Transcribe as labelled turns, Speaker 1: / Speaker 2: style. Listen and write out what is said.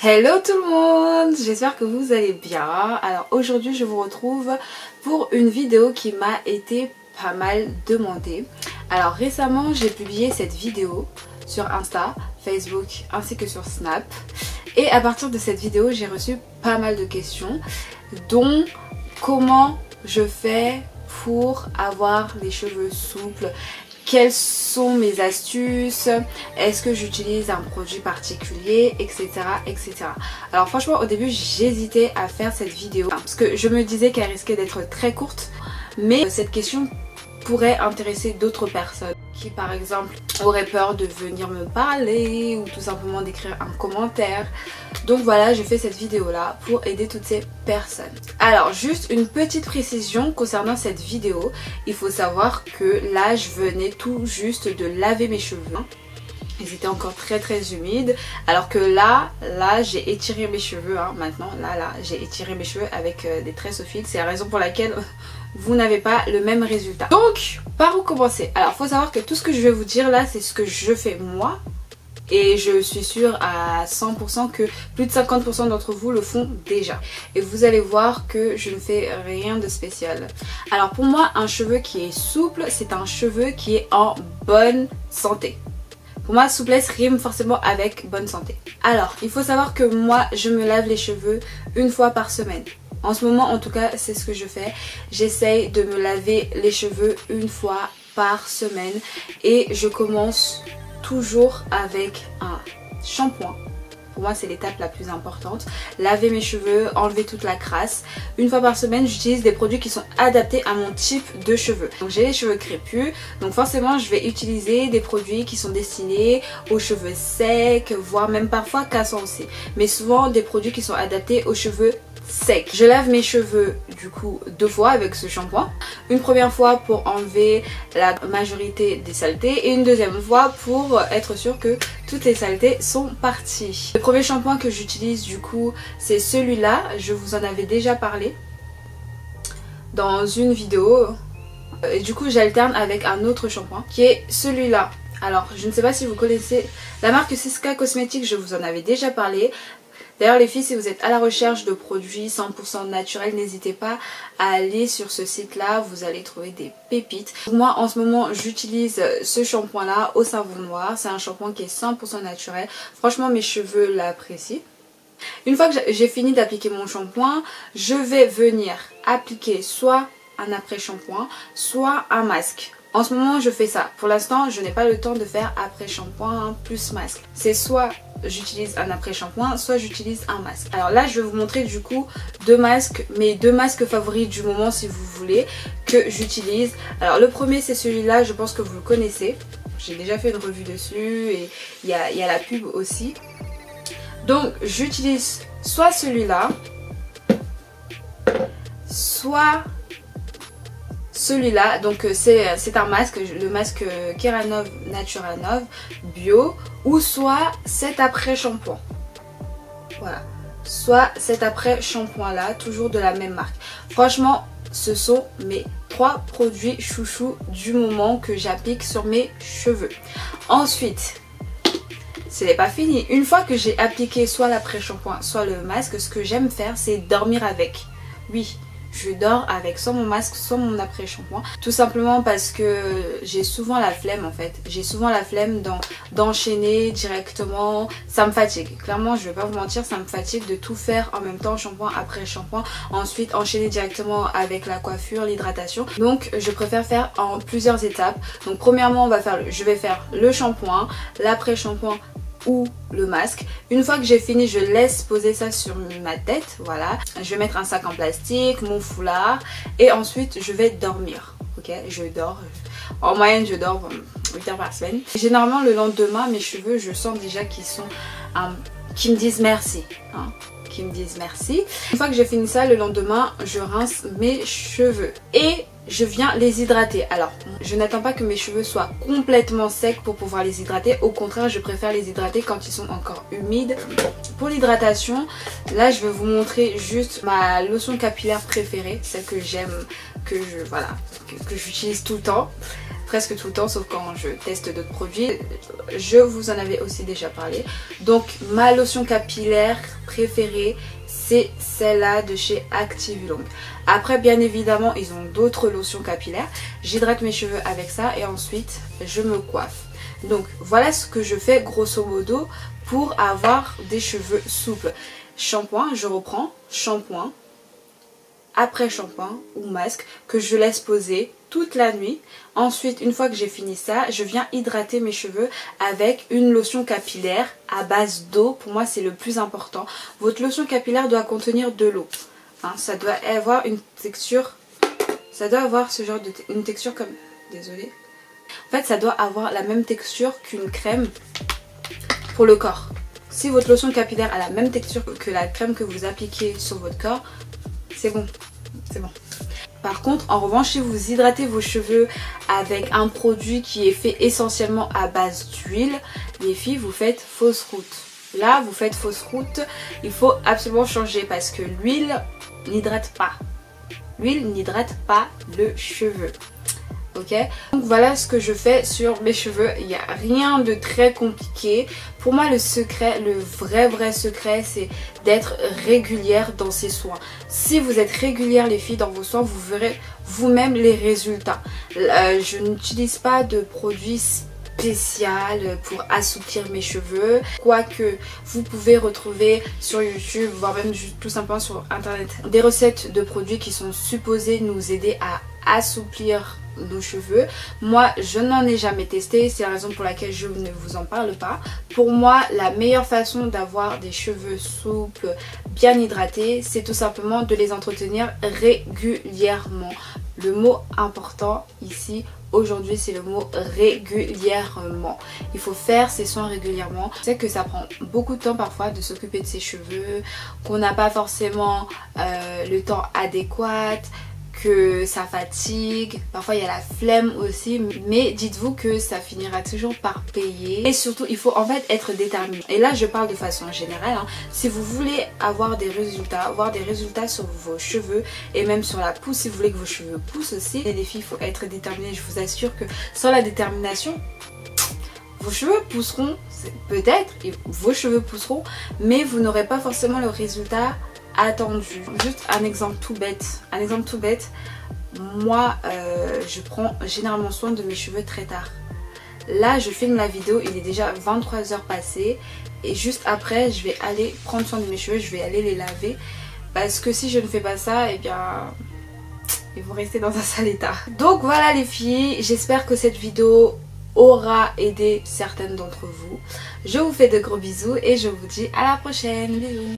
Speaker 1: Hello tout le monde, j'espère que vous allez bien. Alors aujourd'hui je vous retrouve pour une vidéo qui m'a été pas mal demandée. Alors récemment j'ai publié cette vidéo sur Insta, Facebook ainsi que sur Snap. Et à partir de cette vidéo j'ai reçu pas mal de questions, dont comment je fais pour avoir les cheveux souples, quelles sont mes astuces, est-ce que j'utilise un produit particulier, etc. etc. Alors franchement au début j'hésitais à faire cette vidéo parce que je me disais qu'elle risquait d'être très courte, mais cette question pourrait intéresser d'autres personnes qui par exemple auraient peur de venir me parler ou tout simplement d'écrire un commentaire. Donc voilà, j'ai fait cette vidéo là pour aider toutes ces personnes. Alors juste une petite précision concernant cette vidéo, il faut savoir que là je venais tout juste de laver mes cheveux. Ils étaient encore très humides, alors que là j'ai étiré mes cheveux maintenant, là j'ai étiré mes cheveux avec des tresses au fil. C'est la raison pour laquelle vous n'avez pas le même résultat. Donc par où commencer? Alors faut savoir que tout ce que je vais vous dire là c'est ce que je fais moi, et je suis sûre à 100% que plus de 50% d'entre vous le font déjà. Et vous allez voir que je ne fais rien de spécial. Alors pour moi un cheveu qui est souple c'est un cheveu qui est en bonne santé. Pour moi, souplesse rime forcément avec bonne santé. Alors, il faut savoir que moi, je me lave les cheveux une fois par semaine. En ce moment, en tout cas, c'est ce que je fais. J'essaye de me laver les cheveux une fois par semaine. Et je commence toujours avec un shampoing. Pour moi, c'est l'étape la plus importante. Laver mes cheveux, enlever toute la crasse. Une fois par semaine, j'utilise des produits qui sont adaptés à mon type de cheveux. Donc j'ai les cheveux crépus, donc forcément je vais utiliser des produits qui sont destinés aux cheveux secs, voire même parfois cassants aussi. Mais souvent des produits qui sont adaptés aux cheveux secs. Je lave mes cheveux du coup 2 fois avec ce shampoing. Une première fois pour enlever la majorité des saletés et une deuxième fois pour être sûr que toutes les saletés sont parties. Le premier shampoing que j'utilise du coup c'est celui-là. Je vous en avais déjà parlé dans une vidéo. Et du coup j'alterne avec un autre shampoing qui est celui-là. Alors je ne sais pas si vous connaissez la marque Siska Cosmetics, je vous en avais déjà parlé. D'ailleurs les filles, si vous êtes à la recherche de produits 100% naturels, n'hésitez pas à aller sur ce site là, vous allez trouver des pépites. Moi en ce moment j'utilise ce shampoing là au savon noir, c'est un shampoing qui est 100% naturel. Franchement mes cheveux l'apprécient. Une fois que j'ai fini d'appliquer mon shampoing, je vais venir appliquer soit un après-shampoing, soit un masque. En ce moment je fais ça. Pour l'instant je n'ai pas le temps de faire après-shampoing plus masque. C'est soit j'utilise un après-shampoing, soit j'utilise un masque. Alors là je vais vous montrer du coup deux masques, mes deux masques favoris du moment si vous voulez, que j'utilise. Alors le premier c'est celui-là, je pense que vous le connaissez. J'ai déjà fait une revue dessus et il y a la pub aussi. Donc j'utilise soit celui-là, soit celui-là. Donc c'est un masque, le masque Keranov Naturanov bio, ou soit cet après shampoing. Voilà, soit cet après shampoing là, toujours de la même marque. Franchement ce sont mes 3 produits chouchous du moment que j'applique sur mes cheveux. Ensuite ce n'est pas fini. Une fois que j'ai appliqué soit l'après shampoing soit le masque, ce que j'aime faire c'est dormir avec. Oui, je dors avec soit mon masque soit mon après shampoing, tout simplement parce que j'ai souvent la flemme en fait. J'ai souvent la flemme d'enchaîner directement, ça me fatigue. Clairement je vais pas vous mentir, ça me fatigue de tout faire en même temps, shampoing après shampoing, ensuite enchaîner directement avec la coiffure, l'hydratation. Donc je préfère faire en plusieurs étapes. Donc premièrement je vais faire le shampoing, l'après shampoing ou le masque. Une fois que j'ai fini, je laisse poser ça sur ma tête, voilà. Je vais mettre un sac en plastique, mon foulard et ensuite je vais dormir. Ok, je dors. En moyenne, je dors 8 heures par semaine. Généralement, le lendemain, mes cheveux, je sens déjà qu'ils sont qui me disent merci. Qui me disent merci. Une fois que j'ai fini ça, le lendemain, je rince mes cheveux et je viens les hydrater. Alors, je n'attends pas que mes cheveux soient complètement secs pour pouvoir les hydrater. Au contraire, je préfère les hydrater quand ils sont encore humides. Pour l'hydratation, là, je vais vous montrer juste ma lotion capillaire préférée, celle que j'aime, que j'utilise tout le temps. presque tout le temps, sauf quand je teste d'autres produits. Je vous en avais aussi déjà parlé. Donc ma lotion capillaire préférée, c'est celle-là de chez Activlong. Après, bien évidemment, ils ont d'autres lotions capillaires. J'hydrate mes cheveux avec ça et ensuite je me coiffe. Donc voilà ce que je fais grosso modo pour avoir des cheveux souples. Shampoing, je reprends, shampoing, après shampoing ou masque que je laisse poser toute la nuit. Ensuite, une fois que j'ai fini ça, je viens hydrater mes cheveux avec une lotion capillaire à base d'eau. Pour moi, c'est le plus important. Votre lotion capillaire doit contenir de l'eau. Hein, ça doit avoir une texture, ça doit avoir ce genre de une texture comme, désolée. En fait, ça doit avoir la même texture qu'une crème pour le corps. Si votre lotion capillaire a la même texture que la crème que vous appliquez sur votre corps, c'est bon, c'est bon. Par contre, en revanche, si vous hydratez vos cheveux avec un produit qui est fait essentiellement à base d'huile, les filles, vous faites fausse route. Là, vous faites fausse route, il faut absolument changer parce que l'huile n'hydrate pas. L'huile n'hydrate pas le cheveu. Ok, donc voilà ce que je fais sur mes cheveux. Il n'y a rien de très compliqué. Pour moi, le secret, le vrai secret, c'est d'être régulière dans ses soins. Si vous êtes régulière les filles dans vos soins, vous verrez vous-même les résultats. Je n'utilise pas de produits spécial pour assouplir mes cheveux, quoique vous pouvez retrouver sur YouTube, voire même tout simplement sur internet, des recettes de produits qui sont supposés nous aider à assouplir nos cheveux. Moi, je n'en ai jamais testé, c'est la raison pour laquelle je ne vous en parle pas. Pour moi, la meilleure façon d'avoir des cheveux souples, bien hydratés, c'est tout simplement de les entretenir régulièrement. Le mot important ici aujourd'hui, c'est le mot régulièrement. Il faut faire ses soins régulièrement. Je sais que ça prend beaucoup de temps parfois de s'occuper de ses cheveux, qu'on n'a pas forcément le temps adéquat, que ça fatigue, parfois il y a la flemme aussi, mais dites-vous que ça finira toujours par payer. Et surtout, il faut en fait être déterminé. Et là, je parle de façon générale, hein. Si vous voulez avoir des résultats sur vos cheveux et même sur la pousse, si vous voulez que vos cheveux poussent aussi, et les filles, il faut être déterminé. Je vous assure que sans la détermination, vos cheveux pousseront, peut-être, vos cheveux pousseront, mais vous n'aurez pas forcément le résultat attendu. Juste un exemple tout bête, moi je prends généralement soin de mes cheveux très tard. Là je filme la vidéo, il est déjà 23 h passées et juste après je vais aller prendre soin de mes cheveux, je vais aller les laver parce que si je ne fais pas ça, eh bien ils vont rester dans un sale état. Donc voilà les filles, j'espère que cette vidéo aura aidé certaines d'entre vous. Je vous fais de gros bisous et je vous dis à la prochaine. Bisous.